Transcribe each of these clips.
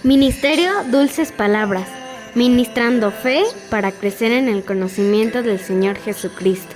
Ministerio Dulces Palabras, ministrando fe para crecer en el conocimiento del Señor Jesucristo.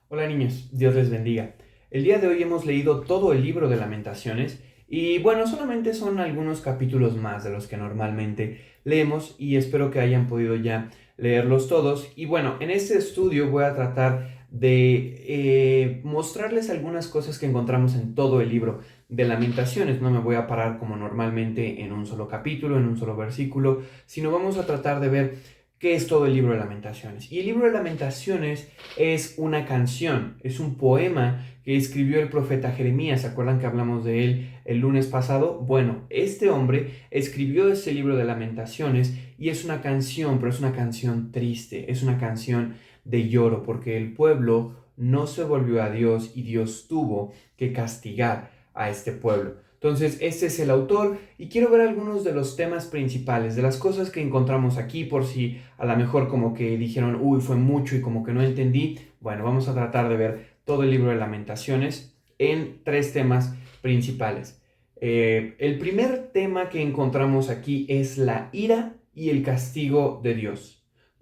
Hola niños, Dios les bendiga. El día de hoy hemos leído todo el libro de Lamentaciones y bueno, solamente son algunos capítulos más de los que normalmente leemos y espero que hayan podido ya leerlos todos. Y bueno, en este estudio voy a tratar de mostrarles algunas cosas que encontramos en todo el libro de Lamentaciones. No me voy a parar como normalmente en un solo capítulo, en un solo versículo, sino vamos a tratar de ver qué es todo el libro de Lamentaciones. Y el libro de Lamentaciones es una canción, es un poema que escribió el profeta Jeremías. ¿Se acuerdan que hablamos de él el lunes pasado? Bueno, este hombre escribió ese libro de Lamentaciones y es una canción, pero es una canción triste, es una canción de lloro, porque el pueblo no se volvió a Dios y Dios tuvo que castigar a este pueblo. Entonces, este es el autor y quiero ver algunos de los temas principales, de las cosas que encontramos aquí, por si a lo mejor como que dijeron, uy, fue mucho y como que no entendí. Bueno, vamos a tratar de ver todo el libro de Lamentaciones en tres temas principales. El primer tema que encontramos aquí es la ira y el castigo de Dios.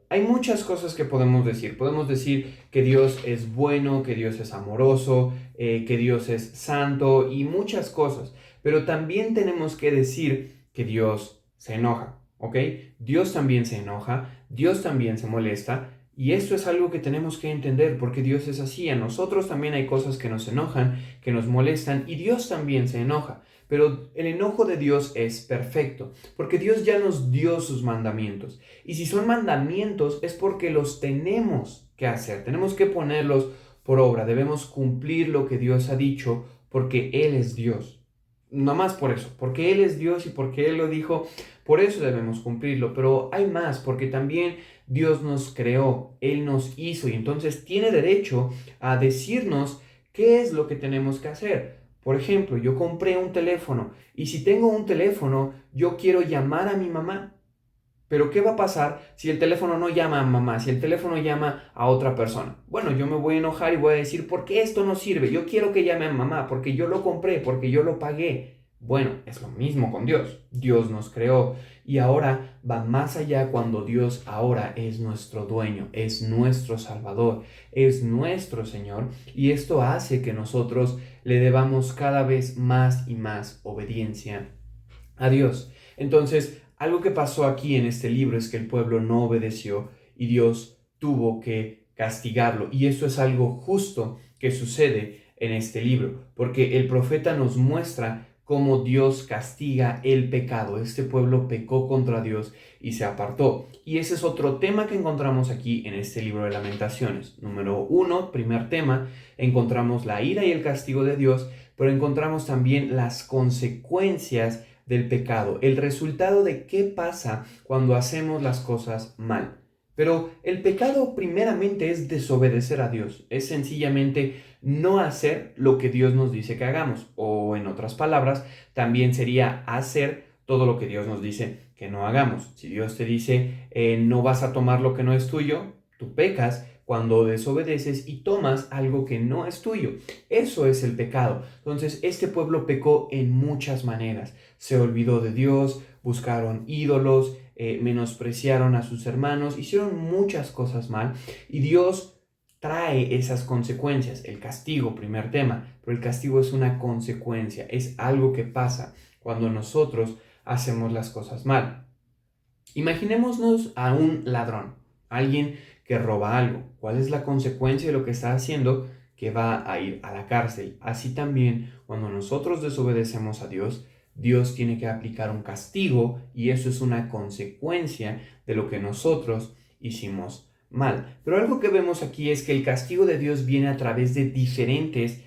Hay muchas cosas que podemos decir. Podemos decir que Dios es bueno, que Dios es amoroso, que Dios es santo y muchas cosas. Pero también tenemos que decir que Dios se enoja, ¿ok? Dios también se enoja, Dios también se molesta. Y esto es algo que tenemos que entender porque Dios es así. A nosotros también hay cosas que nos enojan, que nos molestan y Dios también se enoja. Pero el enojo de Dios es perfecto porque Dios ya nos dio sus mandamientos. Y si son mandamientos es porque los tenemos que hacer, tenemos que ponerlos por obra, debemos cumplir lo que Dios ha dicho porque Él es Dios. No más por eso, porque Él es Dios y porque Él lo dijo, por eso debemos cumplirlo. Pero hay más, porque también Dios nos creó, Él nos hizo y entonces tiene derecho a decirnos qué es lo que tenemos que hacer. Por ejemplo, yo compré un teléfono y si tengo un teléfono, yo quiero llamar a mi mamá. Pero ¿qué va a pasar si el teléfono no llama a mamá, si el teléfono llama a otra persona? Bueno, yo me voy a enojar y voy a decir, ¿por qué esto no sirve? Yo quiero que llame a mamá, porque yo lo compré, porque yo lo pagué. Bueno, es lo mismo con Dios. Dios nos creó y ahora va más allá cuando Dios ahora es nuestro dueño, es nuestro Salvador, es nuestro Señor y esto hace que nosotros le debamos cada vez más y más obediencia a Dios. Entonces, algo que pasó aquí en este libro es que el pueblo no obedeció y Dios tuvo que castigarlo. Y eso es algo justo que sucede en este libro, porque el profeta nos muestra cómo Dios castiga el pecado. Este pueblo pecó contra Dios y se apartó. Y ese es otro tema que encontramos aquí en este libro de Lamentaciones. Número 1, primer tema, encontramos la ira y el castigo de Dios, pero encontramos también las consecuencias del pecado, el resultado de qué pasa cuando hacemos las cosas mal. Pero el pecado primeramente es desobedecer a Dios, es sencillamente no hacer lo que Dios nos dice que hagamos, o en otras palabras, también sería hacer todo lo que Dios nos dice que no hagamos. Si Dios te dice no vas a tomar lo que no es tuyo, tú pecas cuando desobedeces y tomas algo que no es tuyo. Eso es el pecado. Entonces, este pueblo pecó en muchas maneras. Se olvidó de Dios, buscaron ídolos, menospreciaron a sus hermanos, hicieron muchas cosas mal y Dios trae esas consecuencias. El castigo, primer tema, pero el castigo es una consecuencia, es algo que pasa cuando nosotros hacemos las cosas mal. Imaginémonos a un ladrón, alguien que roba algo. ¿Cuál es la consecuencia de lo que está haciendo? Que va a ir a la cárcel. Así también, cuando nosotros desobedecemos a Dios, Dios tiene que aplicar un castigo y eso es una consecuencia de lo que nosotros hicimos mal. Pero algo que vemos aquí es que el castigo de Dios viene a través de diferentes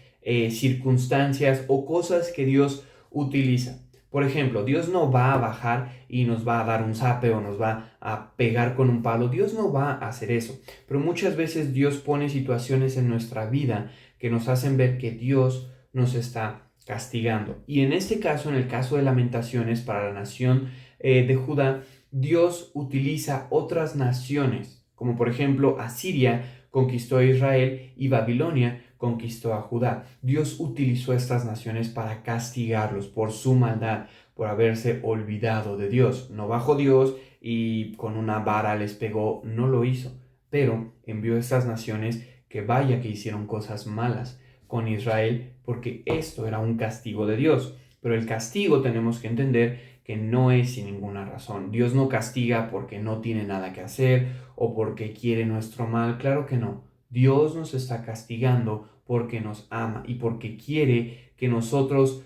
circunstancias o cosas que Dios utiliza. Por ejemplo, Dios no va a bajar y nos va a dar un zape o nos va a pegar con un palo. Dios no va a hacer eso. Pero muchas veces Dios pone situaciones en nuestra vida que nos hacen ver que Dios nos está castigando. Y en este caso, en el caso de Lamentaciones para la nación de Judá, Dios utiliza otras naciones como por ejemplo Asiria conquistó a Israel y Babilonia conquistó a Judá. Dios utilizó estas naciones para castigarlos por su maldad, por haberse olvidado de Dios. No bajó Dios y con una vara les pegó, no lo hizo, pero envió estas naciones que vaya que hicieron cosas malas con Israel, porque esto era un castigo de Dios. Pero el castigo tenemos que entender que no es sin ninguna razón. Dios no castiga porque no tiene nada que hacer o porque quiere nuestro mal. Claro que no. Dios nos está castigando porque nos ama y porque quiere que nosotros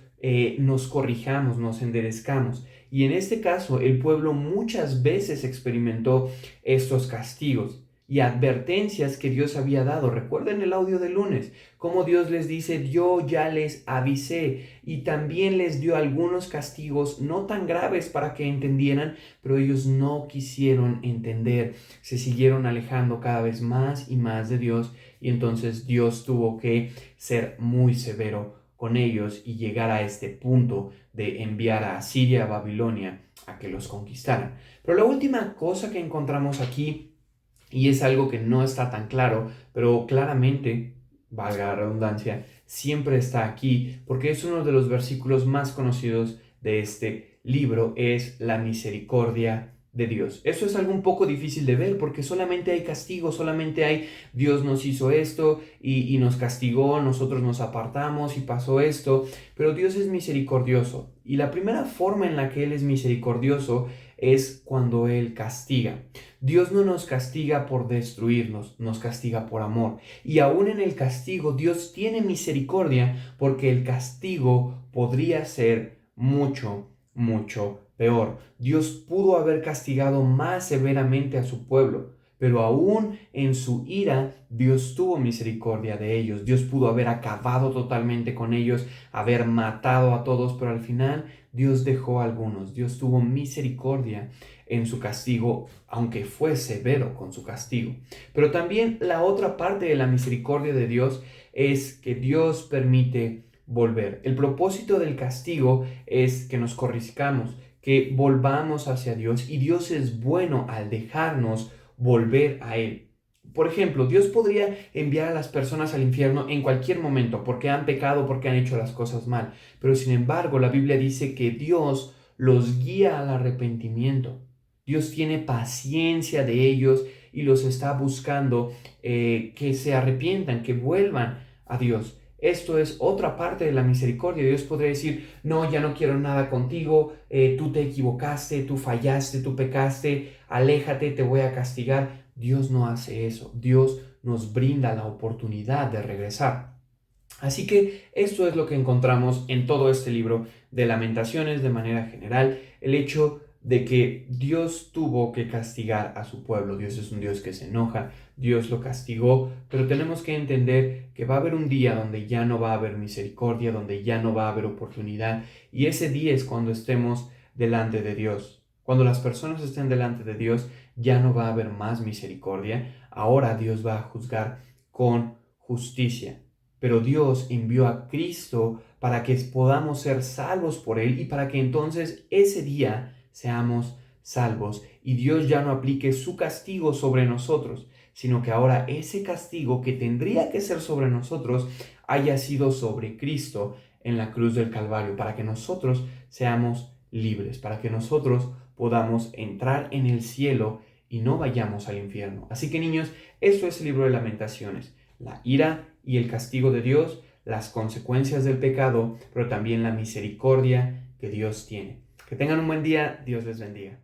nos corrijamos, nos enderezcamos. Y en este caso, el pueblo muchas veces experimentó estos castigos y advertencias que Dios había dado. Recuerden el audio del lunes, cómo Dios les dice: yo ya les avisé, y también les dio algunos castigos no tan graves para que entendieran, pero ellos no quisieron entender, se siguieron alejando cada vez más y más de Dios, y entonces Dios tuvo que ser muy severo con ellos y llegar a este punto de enviar a Asiria, a Babilonia, a que los conquistaran. Pero la última cosa que encontramos aquí, y es algo que no está tan claro, pero claramente, valga la redundancia, siempre está aquí, porque es uno de los versículos más conocidos de este libro, es la misericordia de Dios. Eso es algo un poco difícil de ver, porque solamente hay castigo, solamente hay Dios nos hizo esto y nos castigó, nosotros nos apartamos y pasó esto, pero Dios es misericordioso. Y la primera forma en la que Él es misericordioso es cuando Él castiga. Dios no nos castiga por destruirnos, nos castiga por amor. Y aún en el castigo, Dios tiene misericordia, porque el castigo podría ser mucho, mucho peor. Dios pudo haber castigado más severamente a su pueblo, pero aún en su ira, Dios tuvo misericordia de ellos. Dios pudo haber acabado totalmente con ellos, haber matado a todos, pero al final Dios dejó a algunos. Dios tuvo misericordia en su castigo, aunque fue severo con su castigo. Pero también la otra parte de la misericordia de Dios es que Dios permite volver. El propósito del castigo es que nos corrijamos, que volvamos hacia Dios, y Dios es bueno al dejarnos volver a Él. Por ejemplo, Dios podría enviar a las personas al infierno en cualquier momento porque han pecado, porque han hecho las cosas mal. Pero sin embargo, la Biblia dice que Dios los guía al arrepentimiento. Dios tiene paciencia de ellos y los está buscando que se arrepientan, que vuelvan a Dios. Esto es otra parte de la misericordia. Dios podría decir: no, ya no quiero nada contigo, tú te equivocaste, tú fallaste, tú pecaste, aléjate, te voy a castigar. Dios no hace eso. Dios nos brinda la oportunidad de regresar. Así que esto es lo que encontramos en todo este libro de Lamentaciones de manera general, el hecho de que Dios tuvo que castigar a su pueblo. Dios es un Dios que se enoja, Dios lo castigó, pero tenemos que entender que va a haber un día donde ya no va a haber misericordia, donde ya no va a haber oportunidad, y ese día es cuando estemos delante de Dios. Cuando las personas estén delante de Dios, ya no va a haber más misericordia. Ahora Dios va a juzgar con justicia. Pero Dios envió a Cristo para que podamos ser salvos por Él y para que entonces ese día seamos salvos y Dios ya no aplique su castigo sobre nosotros, sino que ahora ese castigo que tendría que ser sobre nosotros haya sido sobre Cristo en la cruz del Calvario, para que nosotros seamos libres, para que nosotros podamos entrar en el cielo y no vayamos al infierno. Así que, niños, esto es el libro de Lamentaciones: la ira y el castigo de Dios, las consecuencias del pecado, pero también la misericordia que Dios tiene. Que tengan un buen día. Dios les bendiga.